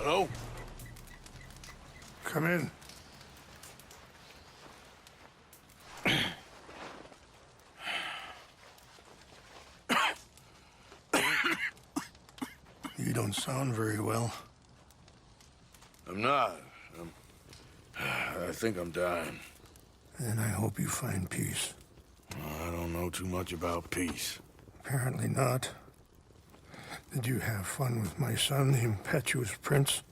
Hello? Come in. You don't sound very well. I'm not. I think I'm dying. And I hope you find peace. I don't know too much about peace. Apparently not. Did you have fun with my son, the impetuous prince?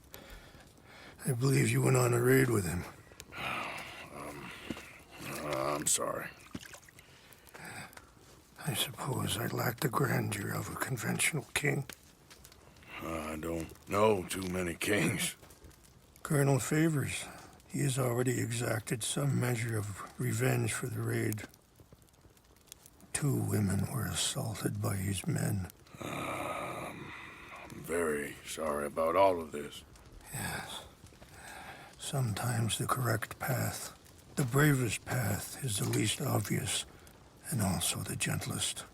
I believe you went on a raid with him. I'm sorry. I suppose I lack the grandeur of a conventional king. I don't know too many kings. Colonel Favors, he has already exacted some measure of revenge for the raid. 2 women were assaulted by his men. I'm very sorry about all of this. Yes. Sometimes the correct path, the bravest path, is the least obvious, and also the gentlest.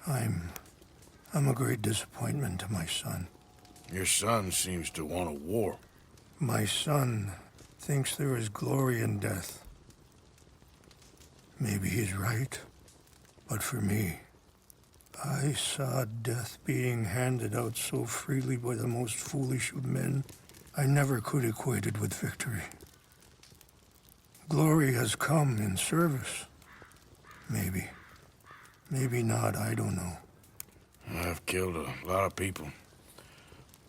I'm a great disappointment to my son. Your son seems to want a war. My son thinks there is glory in death. Maybe he's right, but for me, I saw death being handed out so freely by the most foolish of men, I never could equate it with victory. Glory has come in service. Maybe. Maybe not, I don't know. I've killed a lot of people.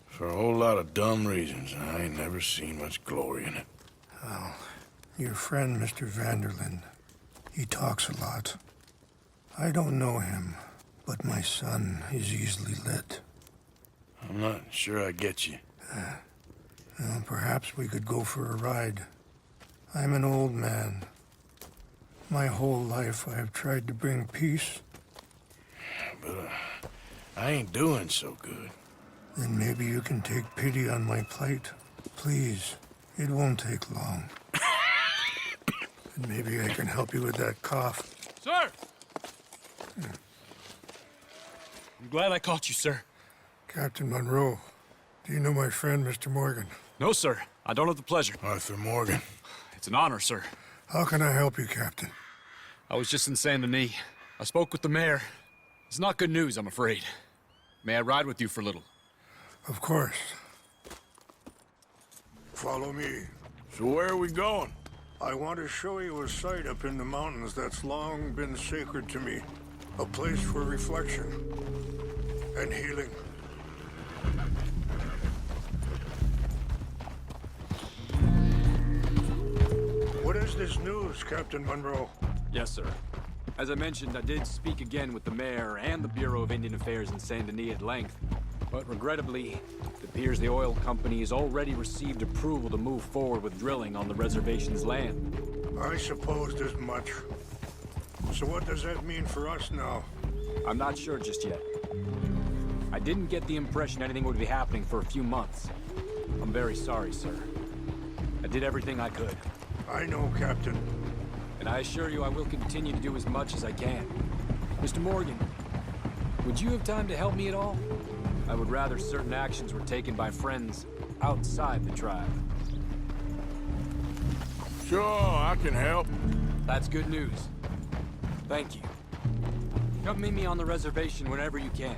For a whole lot of dumb reasons, and I ain't never seen much glory in it. Well, your friend, Mr. Vanderlyn, he talks a lot. I don't know him, but my son is easily led. I'm not sure I get you. Well, perhaps we could go for a ride. I'm an old man. My whole life I have tried to bring peace. But I ain't doing so good. Then maybe you can take pity on my plight. Please, it won't take long. And maybe I can help you with that cough. Sir! I'm glad I caught you, sir. Captain Monroe, do you know my friend, Mr. Morgan? No, sir. I don't have the pleasure. Arthur Morgan. It's an honor, sir. How can I help you, Captain? I was just in Saint Denis. I spoke with the mayor. It's not good news, I'm afraid. May I ride with you for a little? Of course. Follow me. So where are we going? I want to show you a site up in the mountains that's long been sacred to me. A place for reflection and healing. What is this news, Captain Monroe? Yes, sir. As I mentioned, I did speak again with the mayor and the Bureau of Indian Affairs in Saint Denis at length. But regrettably, it appears the oil company has already received approval to move forward with drilling on the reservation's land. I supposed as much. So what does that mean for us now? I'm not sure just yet. I didn't get the impression anything would be happening for a few months. I'm very sorry, sir. I did everything I could. I know, Captain. And I assure you I will continue to do as much as I can. Mr. Morgan, would you have time to help me at all? I would rather certain actions were taken by friends outside the tribe. Sure, I can help. That's good news. Thank you. Come meet me on the reservation whenever you can.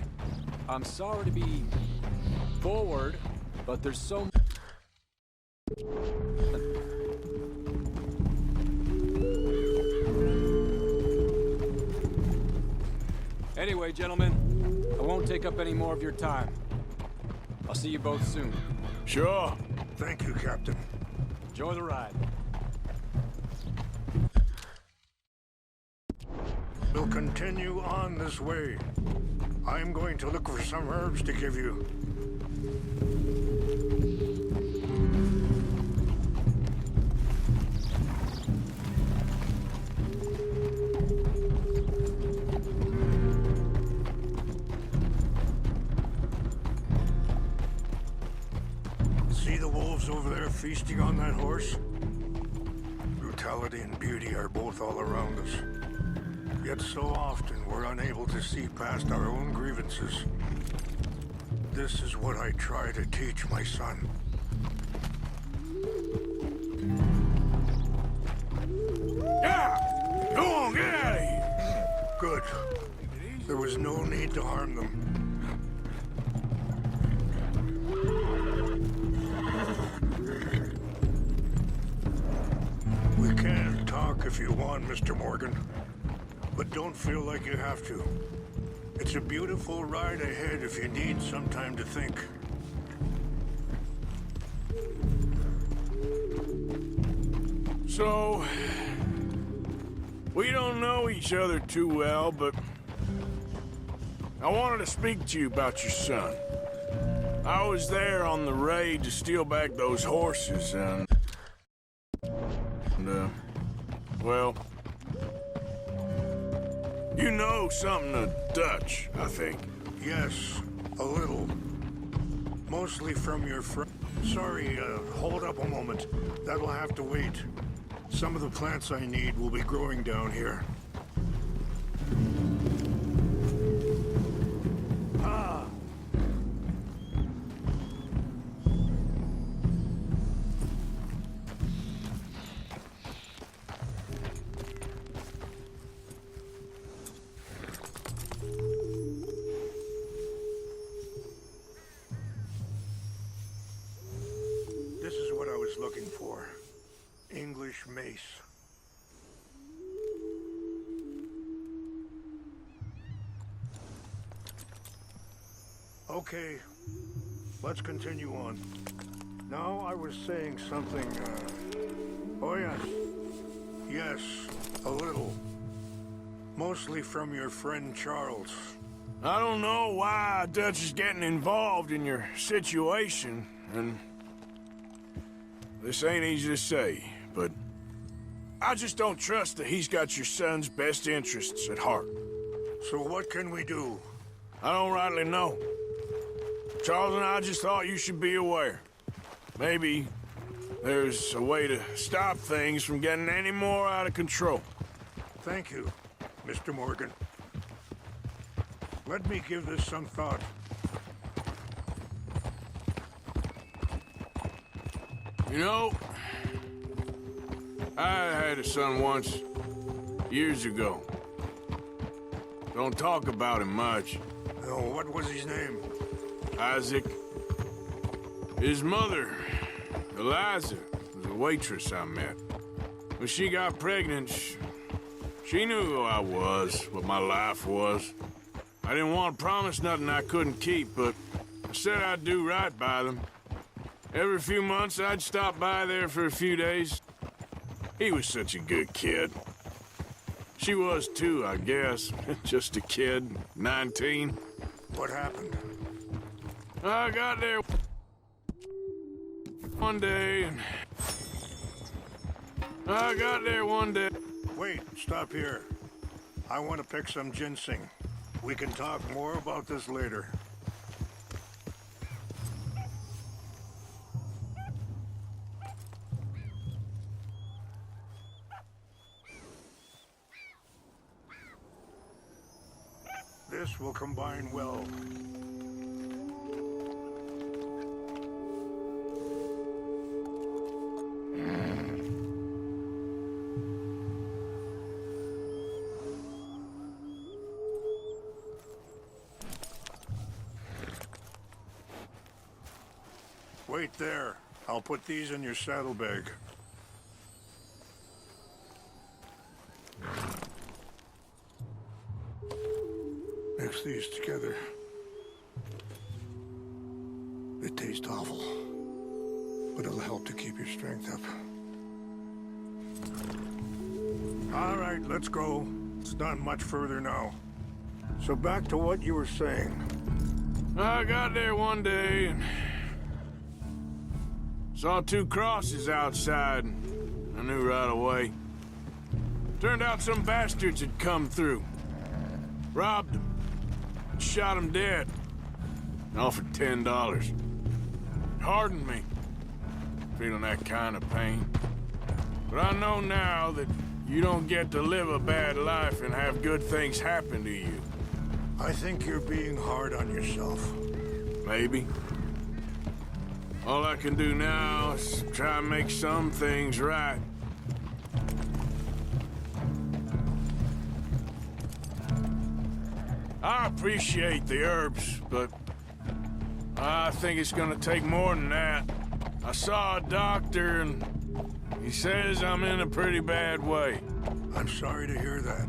I'm sorry to be forward, but there's so... Anyway, gentlemen, I won't take up any more of your time. I'll see you both soon. Sure. Thank you, Captain. Enjoy the ride. We'll continue on this way. I'm going to look for some herbs to give you. See the wolves over there feasting on that horse? Brutality and beauty are both all around us. Yet so often we're unable to see past our own grievances. This is what I try to teach my son. Good. There was no need to harm them. We can talk if you want, Mr. Morgan. But don't feel like you have to. It's a beautiful ride ahead if you need some time to think. So, we don't know each other too well, but I wanted to speak to you about your son. I was there on the raid to steal back those horses, and well, you know something of Dutch, I think. Yes, a little. Mostly from your friend. Sorry, hold up a moment. That'll have to wait. Some of the plants I need will be growing down here. Ah! This is what I was looking for. English mace. Okay, let's continue on. Now I was saying something, Oh yes. Yes, a little. Mostly from your friend Charles. I don't know why Dutch is getting involved in your situation, and this ain't easy to say, but I just don't trust that he's got your son's best interests at heart. So what can we do? I don't rightly know. Charles and I just thought you should be aware. Maybe there's a way to stop things from getting any more out of control. Thank you, Mr. Morgan. Let me give this some thought. You know, I had a son once, years ago. Don't talk about him much. Oh, what was his name? Isaac. His mother, Eliza, was a waitress I met. When she got pregnant, she knew who I was, what my life was. I didn't want to promise nothing I couldn't keep, but I said I'd do right by them. Every few months, I'd stop by there for a few days. He was such a good kid. She was too, I guess. Just a kid, 19. What happened? I got there one day, and Wait, stop here. I want to pick some ginseng. We can talk more about this later. This will combine well. Wait there. I'll put these in your saddlebag. Mix these together. It tastes awful, but it'll help to keep your strength up. All right, let's go. It's not much further now. So back to what you were saying. I got there one day and saw two crosses outside, and I knew right away. Turned out some bastards had come through. Robbed them. Shot him dead. And offered $10. Hardened me. Feeling that kind of pain. But I know now that you don't get to live a bad life and have good things happen to you. I think you're being hard on yourself. Maybe. All I can do now is try and make some things right. I appreciate the herbs, but I think it's gonna take more than that. I saw a doctor and he says I'm in a pretty bad way. I'm sorry to hear that.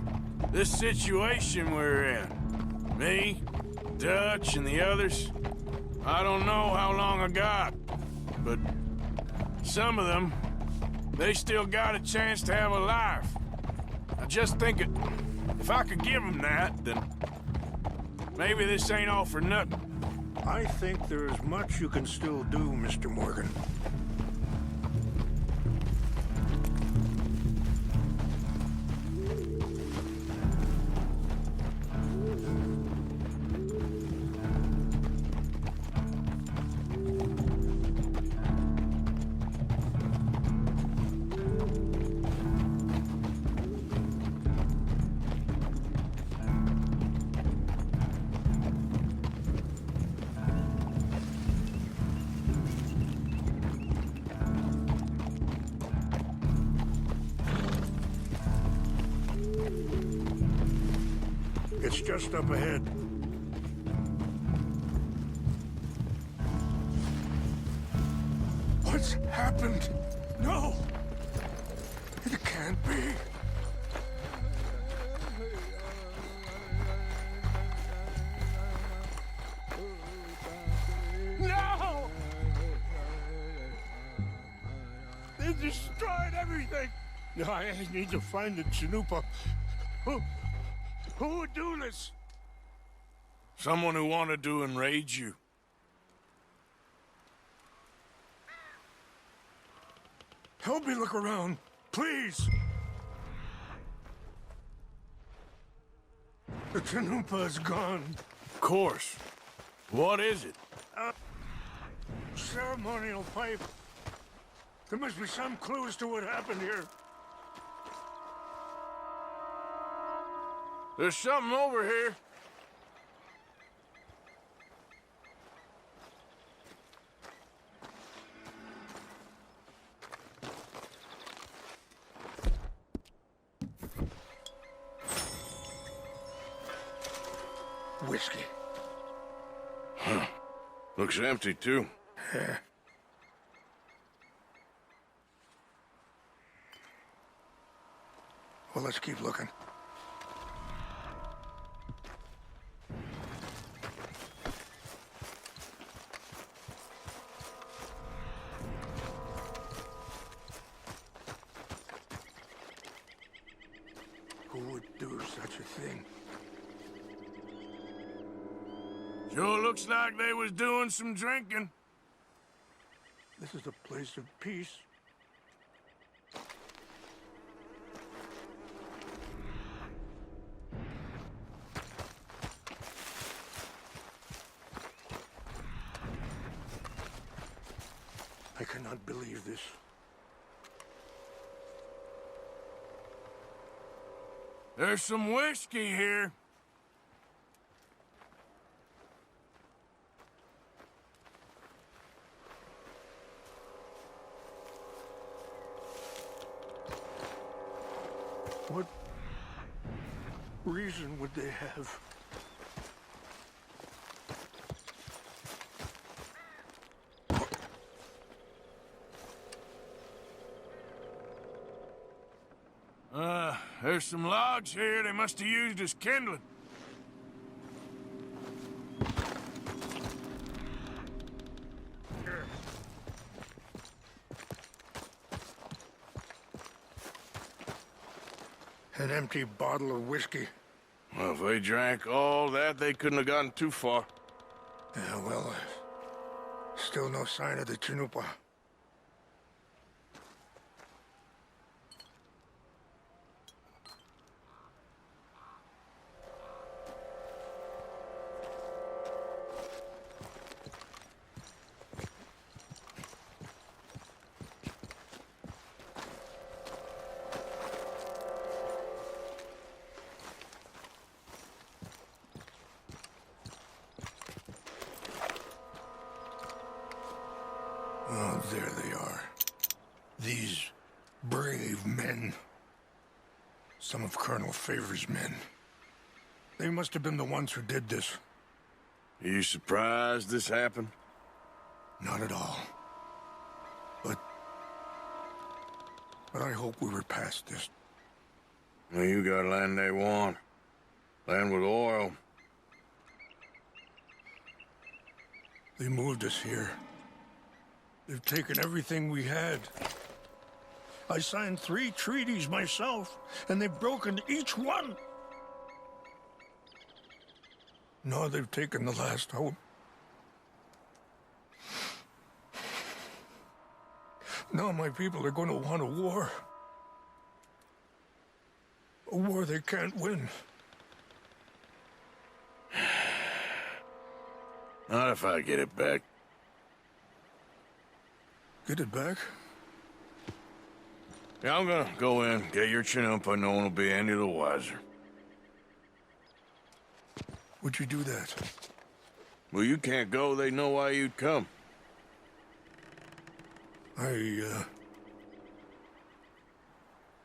This situation we're in, me, Dutch, and the others, I don't know how long I got, but some of them, they still got a chance to have a life. I just think if I could give them that, then maybe this ain't all for nothing. I think there is much you can still do, Mr. Morgan. It's just up ahead. What's happened? No! It can't be. No! They destroyed everything! No, I need to find the Chanupa. Who would do this? Someone who wanted to enrage you. Help me look around, please. The Chanupa is gone. Of course. What is it? Ceremonial pipe. There must be some clue as to what happened here. There's something over here. Whiskey. Huh. Looks empty, too. Yeah. Well, let's keep looking. Who would do such a thing? Sure looks like they was doing some drinking. This is a place of peace. I cannot believe this. There's some whiskey here. What reason would they have? There's some logs here they must have used as kindling. An empty bottle of whiskey. Well, if they drank all that, they couldn't have gotten too far. Yeah, well, still no sign of the Chanupa. Oh, there they are. These brave men. Some of Colonel Favor's men. They must have been the ones who did this. Are you surprised this happened? Not at all. But I hope we were past this. Well, you got land they want. Land with oil. They moved us here. They've taken everything we had. I signed 3 treaties myself, and they've broken each one. Now they've taken the last hope. Now my people are going to want a war. A war they can't win. Not if I get it back. Get it back? Yeah, I'm gonna go in, get your chinampa, no one will be any the wiser. Would you do that? Well, you can't go, they know why you'd come. I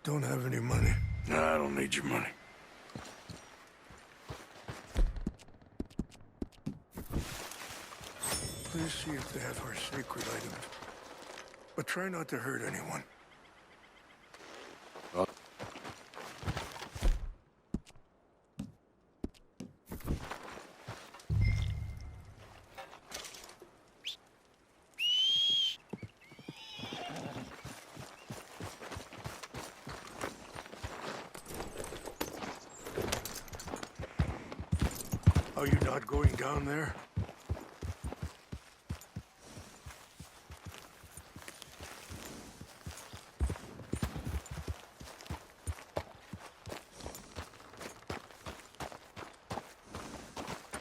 don't have any money. No, I don't need your money. Please see if they have our sacred items. But try not to hurt anyone. Are you not going down there?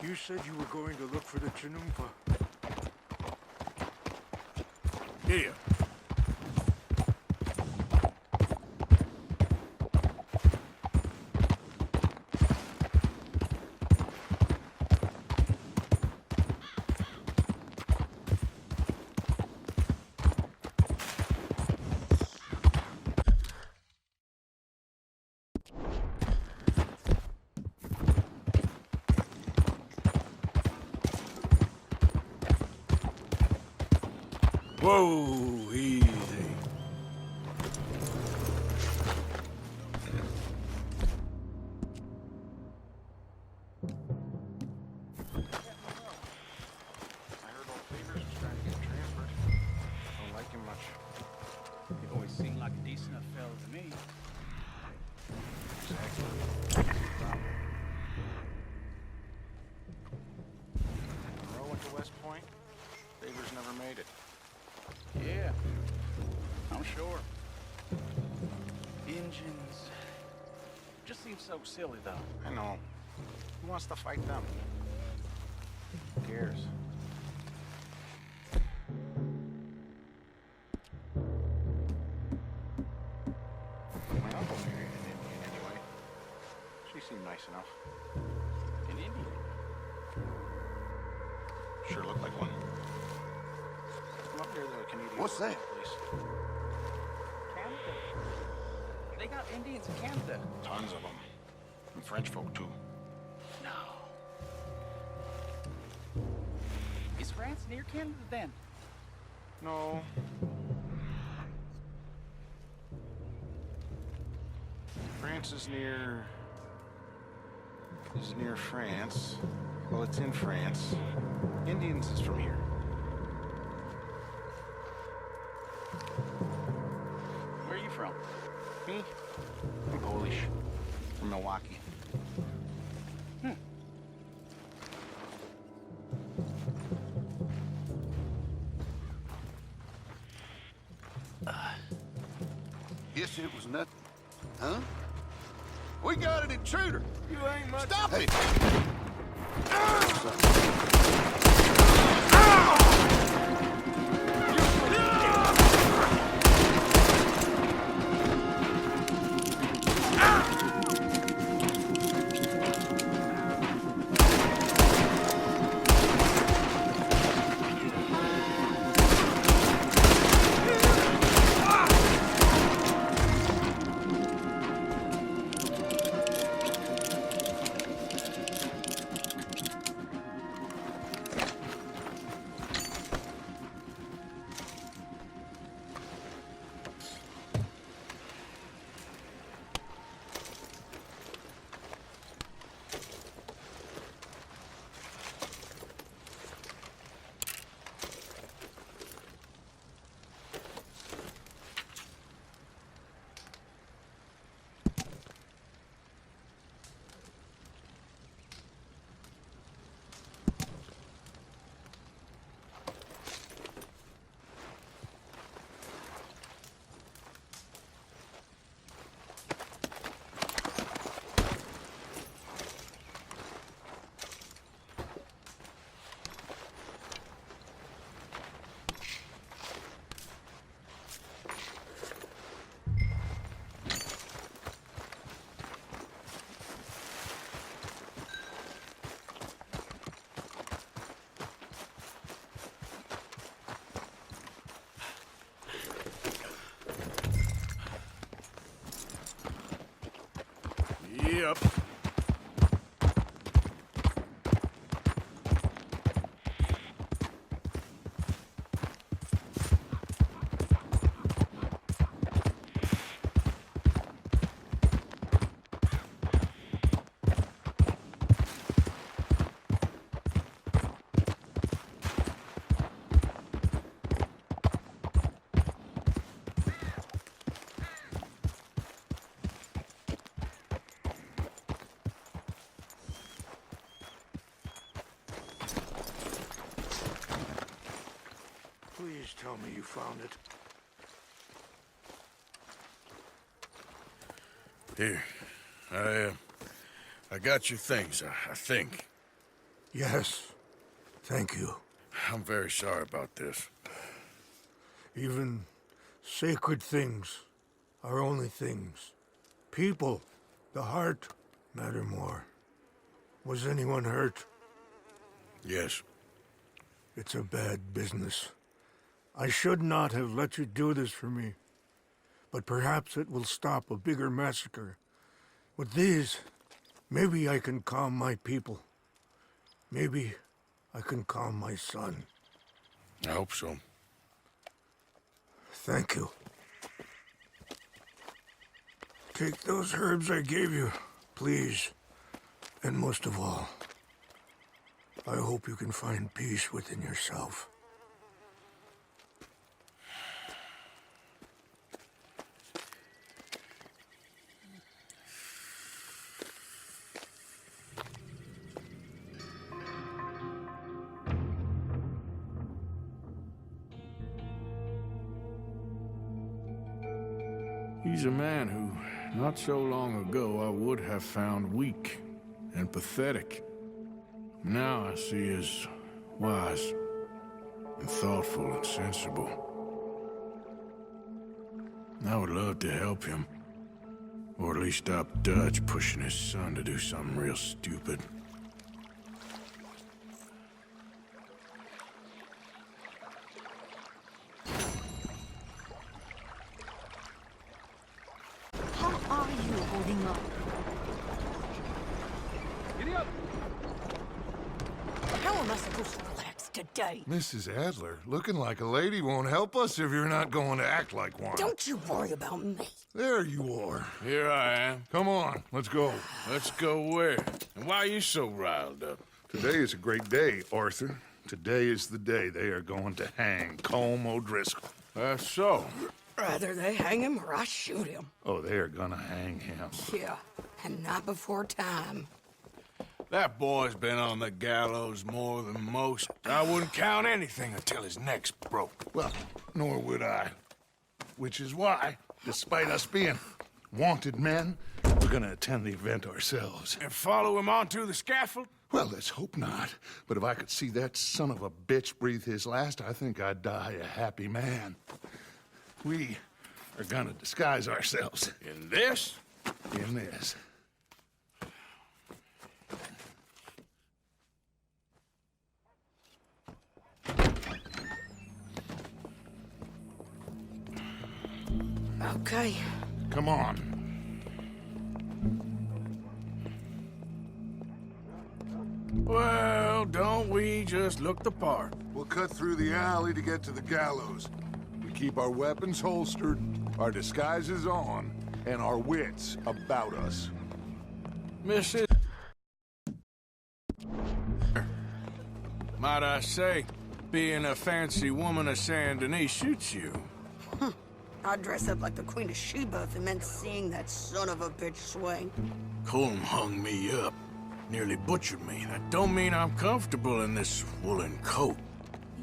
You said you were going to look for the Chinumpa. Here. Whoa, easy. Always seemed like a decent enough fella to me. Monroe went to West Point. Favors never made it. Yeah, I'm sure. Engines. Just seems so silly, though. I know. Who wants to fight them? Who cares? My uncle married an Indian anyway. She seemed nice enough. An Indian. Sure looked like one. Come up near the Canadian What's border, that? please. Canada. They got Indians in Canada. Tons of them. And French folk, too. No. Is France near Canada then? No. France is near France. Well, it's in France. Indians is from here. Where are you from? Me? I'm Polish. From Milwaukee. Guess it was nothing. Huh? We got an intruder. You ain't much. Stop it! Yep. Please tell me you found it. Here. I got your things, I think. Yes. Thank you. I'm very sorry about this. Even sacred things are only things. People, the heart, matter more. Was anyone hurt? Yes. It's a bad business. I should not have let you do this for me. But perhaps it will stop a bigger massacre. With these, maybe I can calm my people. Maybe I can calm my son. I hope so. Thank you. Take those herbs I gave you, please. And most of all, I hope you can find peace within yourself. He's a man who, not so long ago, I would have found weak and pathetic. Now I see as wise and thoughtful and sensible. I would love to help him, or at least stop Dutch pushing his son to do something real stupid. How are you holding up? Giddy up! How am I supposed to relax today? Mrs. Adler, looking like a lady won't help us if you're not going to act like one. Don't you worry about me. There you are. Here I am. Come on, let's go. Let's go where? And why are you so riled up? Today is a great day, Arthur. Today is the day they are going to hang Colm O'Driscoll. That's so. Rather they hang him or I shoot him. Oh, they are gonna hang him. Yeah, and not before time. That boy's been on the gallows more than most. I wouldn't count anything until his neck's broke. Well, nor would I. Which is why, despite us being wanted men, we're gonna attend the event ourselves. And follow him onto the scaffold? Well, let's hope not. But if I could see that son of a bitch breathe his last, I think I'd die a happy man. We are gonna disguise ourselves In this? in this. Okay. Come on. Well, don't we just look the part? We'll cut through the alley to get to the gallows. We keep our weapons holstered, our disguises on, and our wits about us. Mrs. Might I say, being a fancy woman of Saint Denis suits you. I'd dress up like the Queen of Sheba if it meant seeing that son of a bitch swing. Colm hung me up, nearly butchered me. That don't mean I'm comfortable in this woolen coat.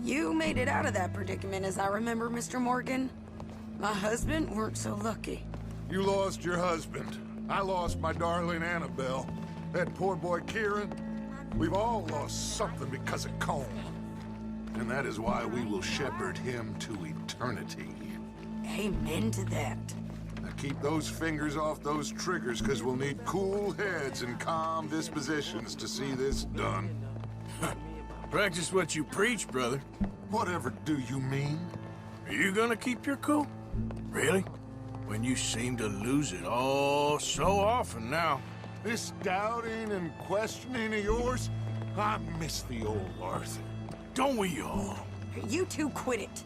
You made it out of that predicament, as I remember, Mr. Morgan. My husband weren't so lucky. You lost your husband. I lost my darling Annabelle. That poor boy Kieran. We've all lost something because of Colm. And that is why we will shepherd him to eternity. Amen to that. Now keep those fingers off those triggers, because we'll need cool heads and calm dispositions to see this done. Practice what you preach, brother. Whatever do you mean? Are you gonna keep your cool? Really? When you seem to lose it all so often now. This doubting and questioning of yours, I miss the old Arthur. Don't we all? You two quit it.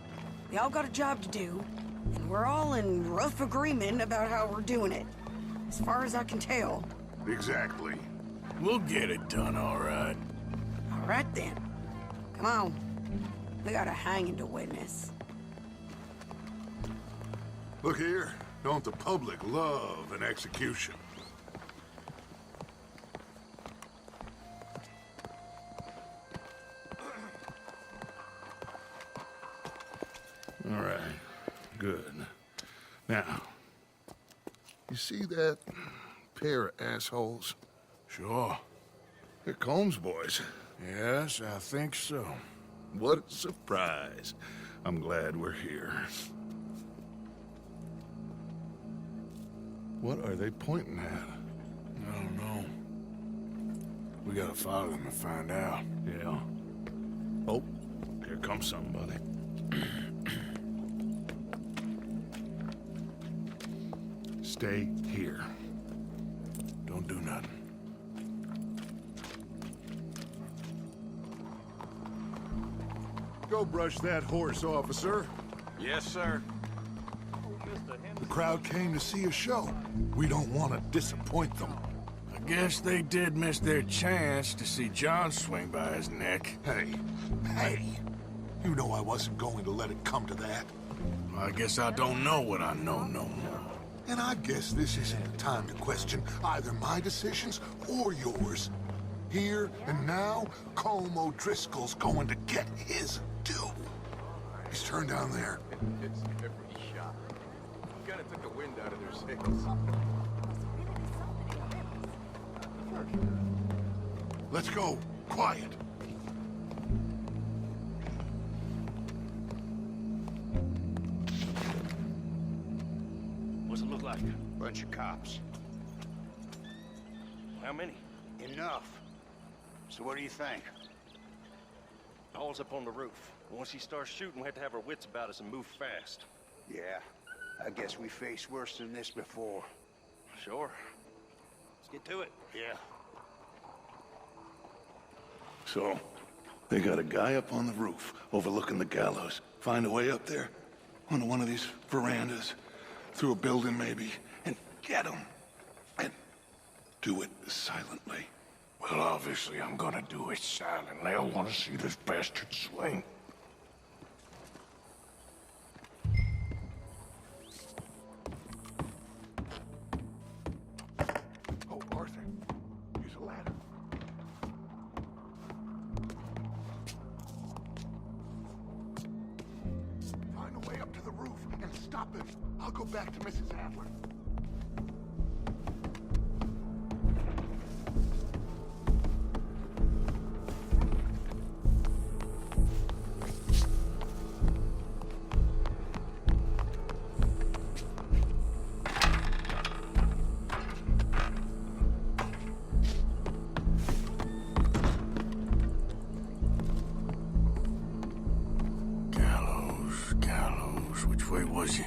We all got a job to do, and we're all in rough agreement about how we're doing it. As far as I can tell. Exactly. We'll get it done, all right. All right then. Come on. We got a hanging to witness. Look here, don't the public love an execution? All right, good. Now, you see that pair of assholes? Sure. They're Combs boys. Yes, I think so. What a surprise. I'm glad we're here. What are they pointing at? I don't know. We gotta follow them and find out. Yeah. Oh, here comes somebody. Stay here. Don't do nothing. Go brush that horse, officer. Yes, sir. The crowd came to see a show. We don't want to disappoint them. I guess they did miss their chance to see John swing by his neck. Hey, you know I wasn't going to let it come to that. I guess I don't know what I know no more. And I guess this isn't the time to question either my decisions or yours. Here and now, Colm O'Driscoll's going to get his due. He's turned down there. It's every shot. Kinda took the wind out of their sails. Let's go. Quiet. What's it look like? Bunch of cops. How many? Enough. So what do you think? All's up on the roof. Once he starts shooting, we have to have our wits about us and move fast. Yeah, I guess we faced worse than this before. Sure. Let's get to it. Yeah. So, they got a guy up on the roof overlooking the gallows. Find a way up there, onto one of these verandas, through a building maybe, and get him. And do it silently. Well, obviously I'm gonna do it silently. I want to see this bastard swing. Oh, Arthur, use a ladder. Find a way up to the roof and stop him. I'll go back to Mrs. Adler. Gallows, which way was he?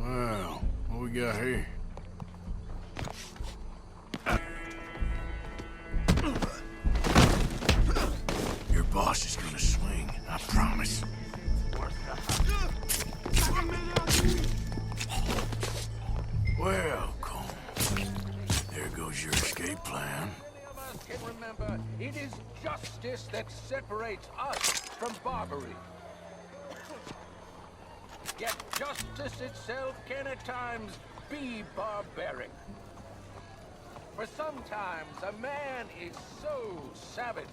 Well, what we got here? Your boss is gonna swing, I promise. Well, Cole, there goes your escape plan. Can remember, it is justice that separates us from barbary. Yet justice itself can at times be barbaric. For sometimes a man is so savage,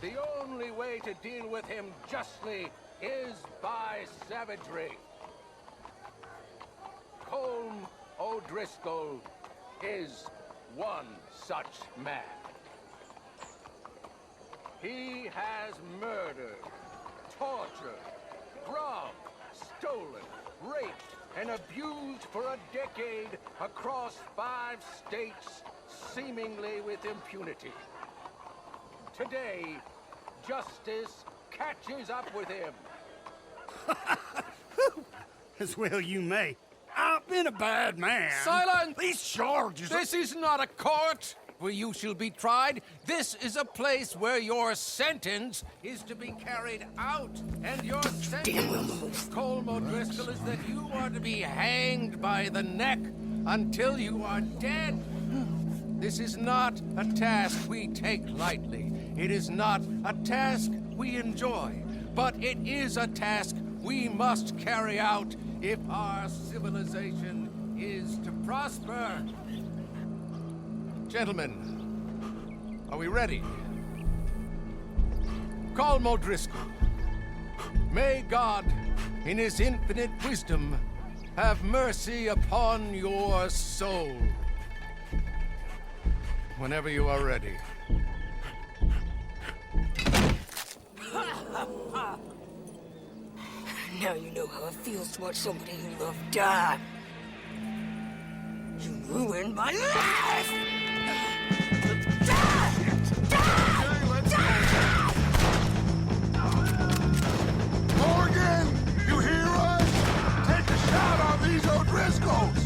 the only way to deal with him justly is by savagery. Colm O'Driscoll is one such man. He has murdered, tortured, robbed, stolen, raped, and abused for a decade across 5 states, seemingly with impunity. Today, justice catches up with him. As well you may. I've been a bad man. Silence! These charges... This is not a court where you shall be tried. This is a place where your sentence is to be carried out. And your sentence, Colm O'Driscoll, is that you are to be hanged by the neck until you are dead. This is not a task we take lightly. It is not a task we enjoy. But it is a task we must carry out if our civilization is to prosper. Gentlemen, are we ready? Colm O'Driscoll, may God, in his infinite wisdom, have mercy upon your soul. Whenever you are ready. Now you know how it feels to watch somebody you love die. You ruined my life! Morgan, you hear us? Take a shot on these O'Driscolls!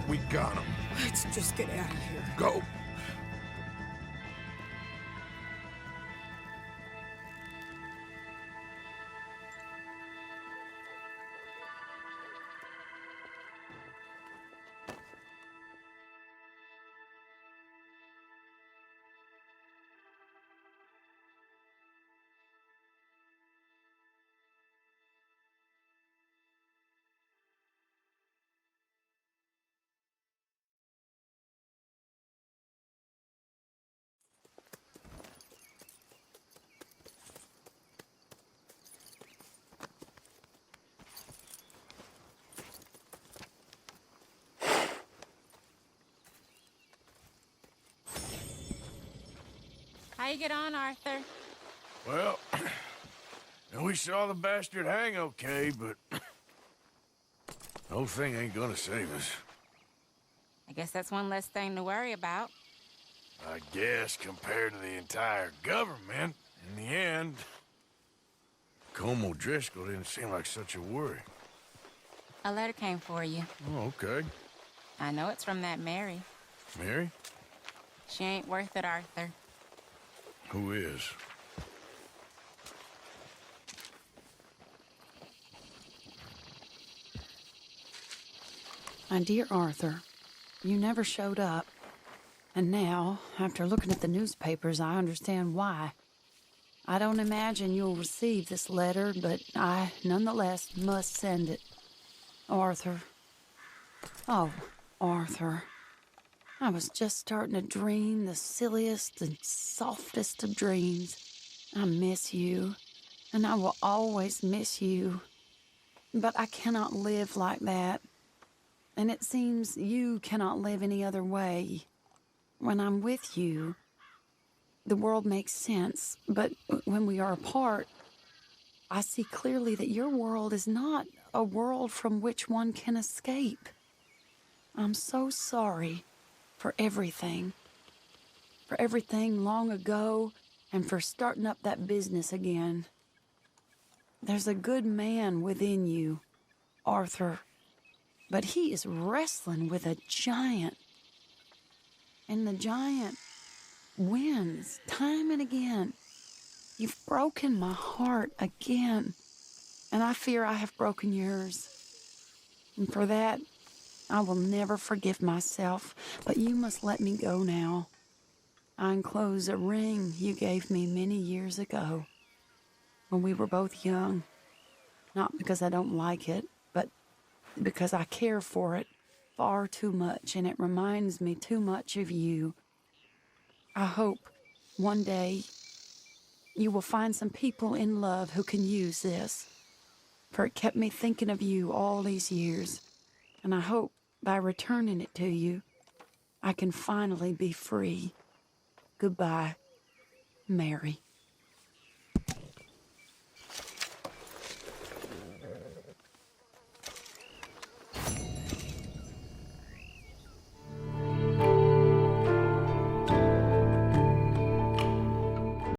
We got him. Let's just get out of here. Go. How you get on, Arthur? Well, we saw the bastard hang okay, but the whole thing ain't gonna save us. I guess that's one less thing to worry about. I guess compared to the entire government, in the end, Colm O'Driscoll didn't seem like such a worry. A letter came for you. Oh, okay. I know it's from that Mary. Mary? She ain't worth it, Arthur. Who is? My dear Arthur, you never showed up. And now, after looking at the newspapers, I understand why. I don't imagine you'll receive this letter, but I, nonetheless, must send it. Arthur. Oh, Arthur. I was just starting to dream the silliest and softest of dreams. I miss you, and I will always miss you. But I cannot live like that. And it seems you cannot live any other way. When I'm with you, the world makes sense. But when we are apart, I see clearly that your world is not a world from which one can escape. I'm so sorry for everything long ago, and for starting up that business again. There's a good man within you, Arthur, but he is wrestling with a giant. And the giant wins time and again. You've broken my heart again, and I fear I have broken yours. And for that, I will never forgive myself, but you must let me go now. I enclose a ring you gave me many years ago, when we were both young. Not because I don't like it, but because I care for it far too much, and it reminds me too much of you. I hope one day you will find some people in love who can use this, for it kept me thinking of you all these years, and I hope by returning it to you, I can finally be free. Goodbye, Mary.